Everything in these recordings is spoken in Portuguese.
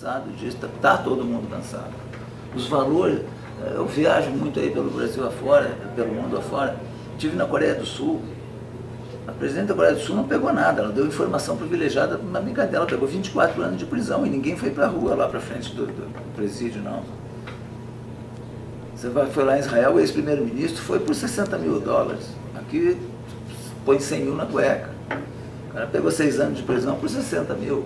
cansado disso, está todo mundo cansado. Os valores, eu viajo muito aí pelo Brasil afora, pelo mundo afora, estive na Coreia do Sul. A presidente da Coreia do Sul não pegou nada, ela deu informação privilegiada na brincadeira, ela pegou 24 anos de prisão e ninguém foi para a rua lá para frente do presídio, não. Você foi lá em Israel, o ex-primeiro-ministro foi por $60 mil. Aqui põe 100 mil na cueca. O cara pegou 6 anos de prisão por 60 mil.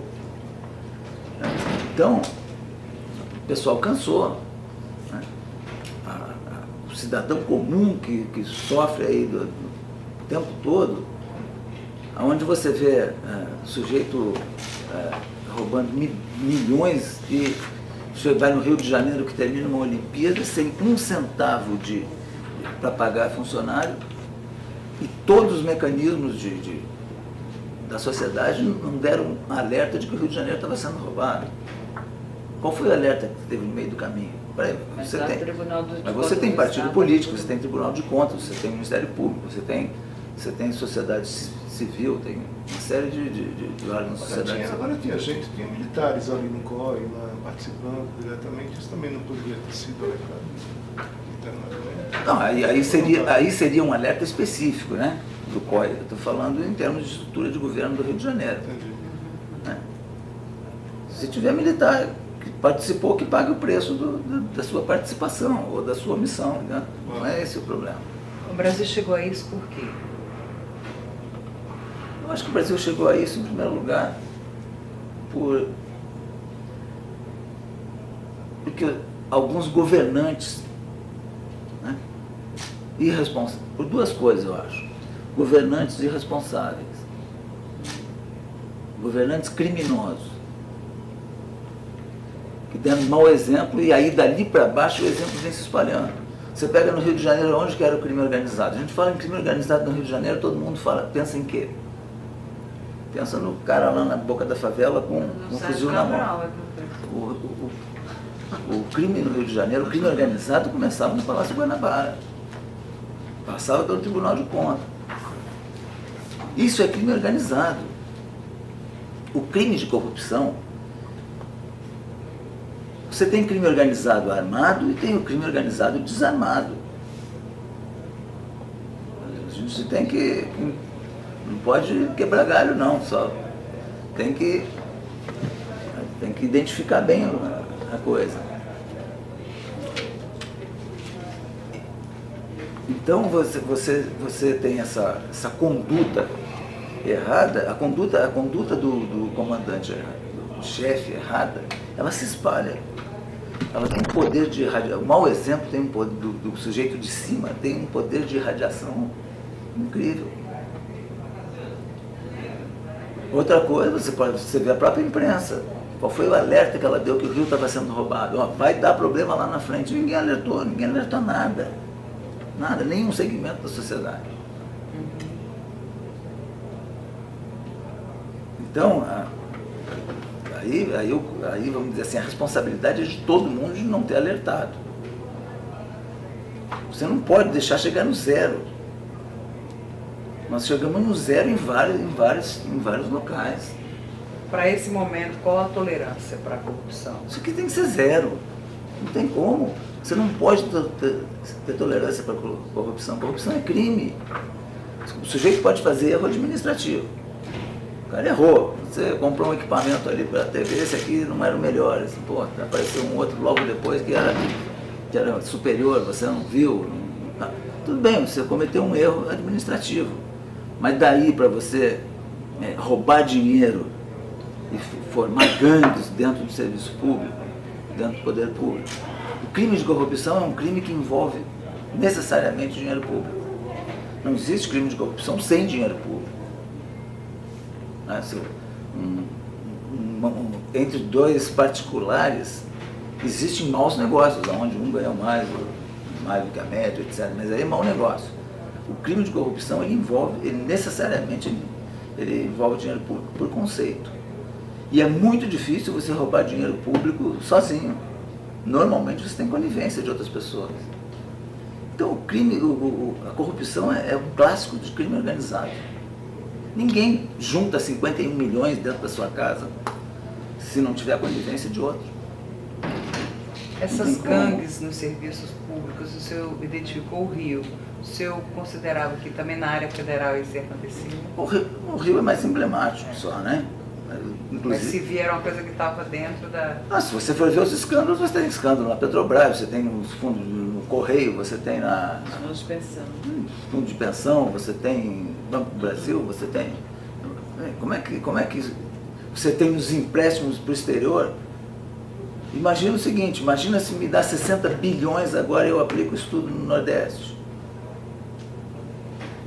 Então, o pessoal cansou. Né? O cidadão comum que sofre aí do tempo todo, onde você vê sujeito roubando milhões e você vai no Rio de Janeiro que termina uma Olimpíada sem um centavo para pagar funcionário e todos os mecanismos da sociedade não deram alerta de que o Rio de Janeiro estava sendo roubado. Qual foi o alerta que teve no meio do caminho? Mas você tem partido político, você tem Tribunal de Contas, você tem Ministério Público, você tem sociedade civil, tem uma série de órgãos da sociedade civil. Agora tinha gente, tinha militares ali no COI, lá participando diretamente, isso também não poderia ter sido alertado internamente. Não, aí seria um alerta específico, né, do COI. Eu estou falando em termos de estrutura de governo do Rio de Janeiro. Entendi. Né? Se tiver militar que participou, que pague o preço da sua participação ou da sua omissão, né? Não é esse o problema. O Brasil chegou a isso por quê? Eu acho que o Brasil chegou a isso, em primeiro lugar, porque alguns governantes, né, irresponsáveis, por duas coisas eu acho, governantes irresponsáveis, governantes criminosos, que deram um mau exemplo e aí dali para baixo o exemplo vem se espalhando. Você pega no Rio de Janeiro, onde que era o crime organizado? A gente fala em crime organizado no Rio de Janeiro, todo mundo pensa em quê? Pensa no cara lá na boca da favela com um fuzil na mão. O crime no Rio de Janeiro, o crime organizado começava no Palácio Guanabara. Passava pelo Tribunal de Contas. Isso é crime organizado. O crime de corrupção, você tem crime organizado armado e tem o crime organizado desarmado. A gente tem que... Não pode quebrar galho, não, só tem que identificar bem a coisa. Então você tem essa conduta errada, a conduta do comandante, do chefe errada, ela se espalha. Ela tem um poder de irradiação. O mau exemplo tem um poder, do sujeito de cima tem um poder de irradiação incrível. Outra coisa, você vê a própria imprensa. Qual foi o alerta que ela deu que o Rio estava sendo roubado? Ó, vai dar problema lá na frente. Ninguém alertou nada. Nada, nenhum segmento da sociedade. Então, aí vamos dizer assim, a responsabilidade é de todo mundo de não ter alertado. Você não pode deixar chegar no zero. Nós chegamos no zero em vários locais. Para esse momento, qual a tolerância para a corrupção? Isso aqui tem que ser zero. Não tem como. Você não pode ter tolerância para a corrupção. Corrupção é crime. O sujeito pode fazer erro administrativo. O cara errou. Você comprou um equipamento ali para a TV, esse aqui não era o melhor. Assim, pô, apareceu um outro logo depois que era superior, você não viu. Tudo bem, você cometeu um erro administrativo. Mas daí para você roubar dinheiro e formar gangues dentro do serviço público, dentro do poder público. O crime de corrupção é um crime que envolve necessariamente dinheiro público. Não existe crime de corrupção sem dinheiro público. Entre dois particulares existem maus negócios, onde um ganha mais do que a média, etc. Mas aí é mau negócio. O crime de corrupção necessariamente envolve dinheiro público por conceito. E é muito difícil você roubar dinheiro público sozinho. Normalmente você tem conivência de outras pessoas. Então a corrupção é um clássico de crime organizado. Ninguém junta 51 milhões dentro da sua casa se não tiver a conivência de outro. Essas gangues nos serviços públicos, o senhor identificou o Rio, o senhor considerava que também na área federal isso ia acontecer? O Rio é mais emblemático só, né? Mas se vier uma coisa que estava dentro da... Se você for ver os escândalos, você tem escândalo na Petrobras, você tem nos fundos no Correio, você tem na... Fundos de pensão. Fundo de pensão, você tem Banco do Brasil, você tem... Como é que você tem os empréstimos para o exterior? Imagina o seguinte, imagina se me dá 60 bilhões agora e eu aplico isso tudo no Nordeste.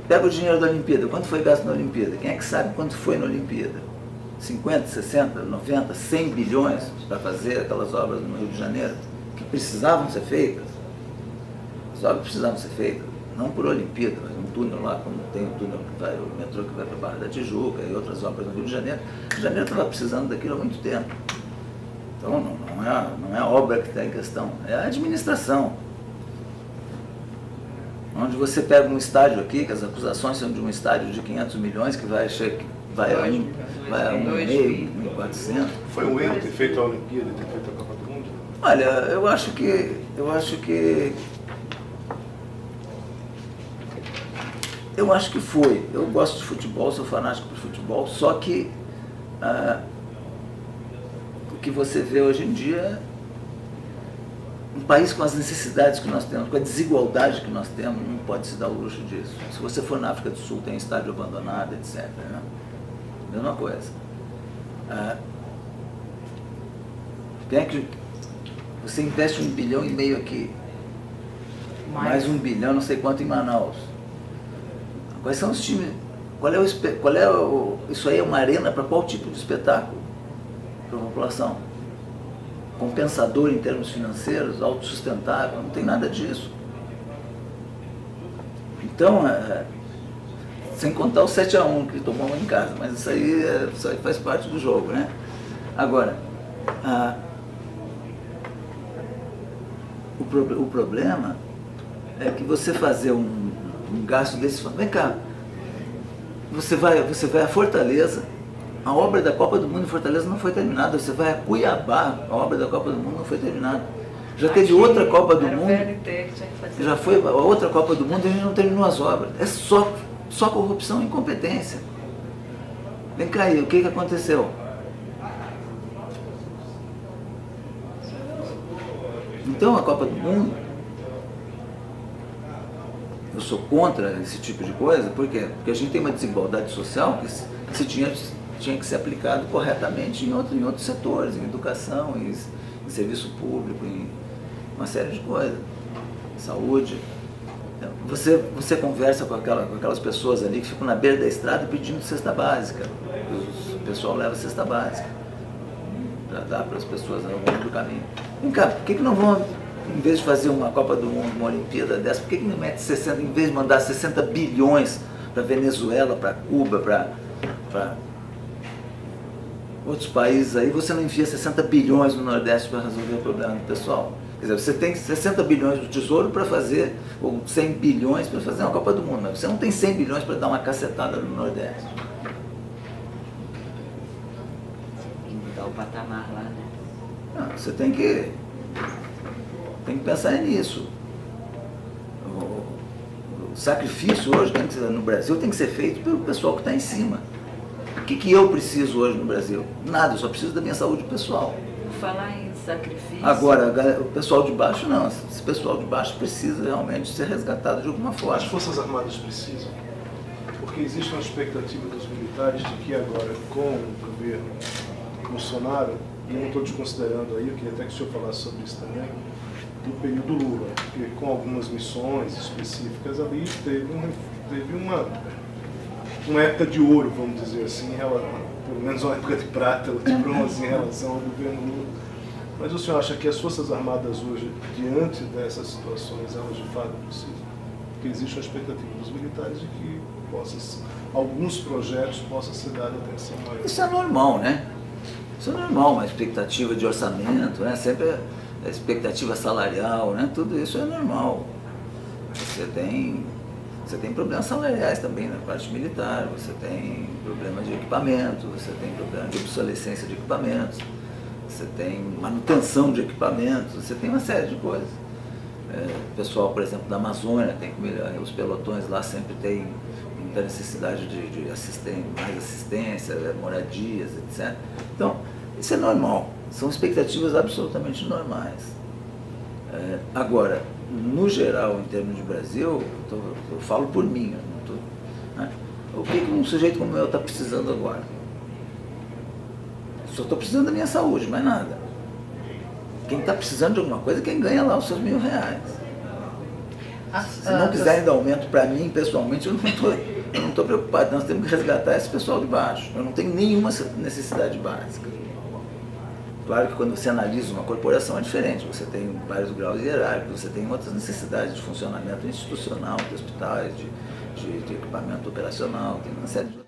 Pega o dinheiro da Olimpíada, quanto foi gasto na Olimpíada? Quem é que sabe quanto foi na Olimpíada? 50, 60, 90, 100 bilhões para fazer aquelas obras no Rio de Janeiro, que precisavam ser feitas. As obras precisavam ser feitas, não por Olimpíada, mas um túnel lá, como tem o túnel que vai, o metrô que vai para a Barra da Tijuca e outras obras no Rio de Janeiro. O Rio de Janeiro estava precisando daquilo há muito tempo. Então não é a obra que está em questão, é a administração. Onde você pega um estádio aqui, que as acusações são de um estádio de 500 milhões, que vai a 1,5, 1.400. Foi um erro ter feito a Olimpíada e ter feito a Copa do Mundo? Olha, eu acho que foi. Eu gosto de futebol, sou fanático por futebol, só que o que você vê hoje em dia, um país com as necessidades que nós temos, com a desigualdade que nós temos, não pode se dar o luxo disso. Se você for na África do Sul, tem estádio abandonado, etc. Né? Mesma coisa. Você investe 1,5 bilhão aqui, mais 1 bilhão, não sei quanto em Manaus. Quais são os times? Isso aí é uma arena para qual tipo de espetáculo? Para a população? Compensador em termos financeiros, autossustentável, não tem nada disso. Então, sem contar o 7-1 que tomamos em casa, mas isso aí faz parte do jogo, né? Agora, o problema é que você fazer um gasto desse... Vem cá, você vai a Fortaleza, a obra da Copa do Mundo em Fortaleza não foi terminada. Você vai a Cuiabá, a obra da Copa do Mundo não foi terminada. Já teve outra Copa do Mundo, já foi a outra Copa do Mundo e a gente não terminou as obras. É só corrupção e incompetência. Vem cá aí, o que aconteceu? Então a Copa do Mundo, eu sou contra esse tipo de coisa, por quê? Porque a gente tem uma desigualdade social que se tinha que ser aplicado corretamente em outros setores, em educação, em serviço público, em uma série de coisas, saúde. Você conversa com aquelas pessoas ali que ficam na beira da estrada pedindo cesta básica. O pessoal leva cesta básica para dar para as pessoas ao longo do caminho. Vem cá, por que não vão, em vez de fazer uma Copa do Mundo, uma Olimpíada dessa, por que não mete 60, em vez de mandar 60 bilhões para Venezuela, para Cuba, para outros países aí, você não enfia 60 bilhões no Nordeste para resolver o problema do pessoal? Quer dizer, você tem 60 bilhões do Tesouro para fazer, ou 100 bilhões para fazer uma Copa do Mundo, mas você não tem 100 bilhões para dar uma cacetada no Nordeste. Tem que mudar o patamar lá, né? Não, você tem que pensar nisso. O sacrifício hoje no Brasil tem que ser feito pelo pessoal que está em cima. O que eu preciso hoje no Brasil? Nada, eu só preciso da minha saúde pessoal. Por falar em sacrifício... Agora, o pessoal de baixo não. Esse pessoal de baixo precisa realmente ser resgatado de alguma forma. As Forças Armadas precisam, porque existe uma expectativa dos militares de que agora, com o governo Bolsonaro, e não estou desconsiderando aí, eu queria até que o senhor falasse sobre isso também, do período Lula, porque com algumas missões específicas ali teve uma época de ouro, vamos dizer assim, pelo menos uma época de prata ou de bronze em relação ao governo Lula. Mas o senhor acha que as Forças Armadas hoje, diante dessas situações, elas de fato precisam? Porque existe uma expectativa dos militares de que alguns projetos possam ser dados atenção maior. Isso é normal, né? Isso é normal, uma expectativa de orçamento, né? Sempre a expectativa salarial, né? Tudo isso é normal. Você tem problemas salariais também na parte militar, você tem problema de equipamento, você tem problema de obsolescência de equipamentos. você tem manutenção de equipamentos, você tem uma série de coisas. O pessoal, por exemplo, da Amazônia, tem que melhorar, os pelotões lá sempre tem muita necessidade de mais assistência, moradias, etc. Então, isso é normal, são expectativas absolutamente normais. Agora, no geral, em termos de Brasil, eu falo por mim, né? O que um sujeito como eu está precisando agora? Só estou precisando da minha saúde, mais nada. Quem está precisando de alguma coisa é quem ganha lá os seus R$1.000. Se não quiserem dar aumento para mim, pessoalmente, eu não estou preocupado. Nós temos que resgatar esse pessoal de baixo. Eu não tenho nenhuma necessidade básica. Claro que quando você analisa uma corporação é diferente. Você tem vários graus hierárquicos, você tem outras necessidades de funcionamento institucional, de hospitais, de equipamento operacional, tem uma série de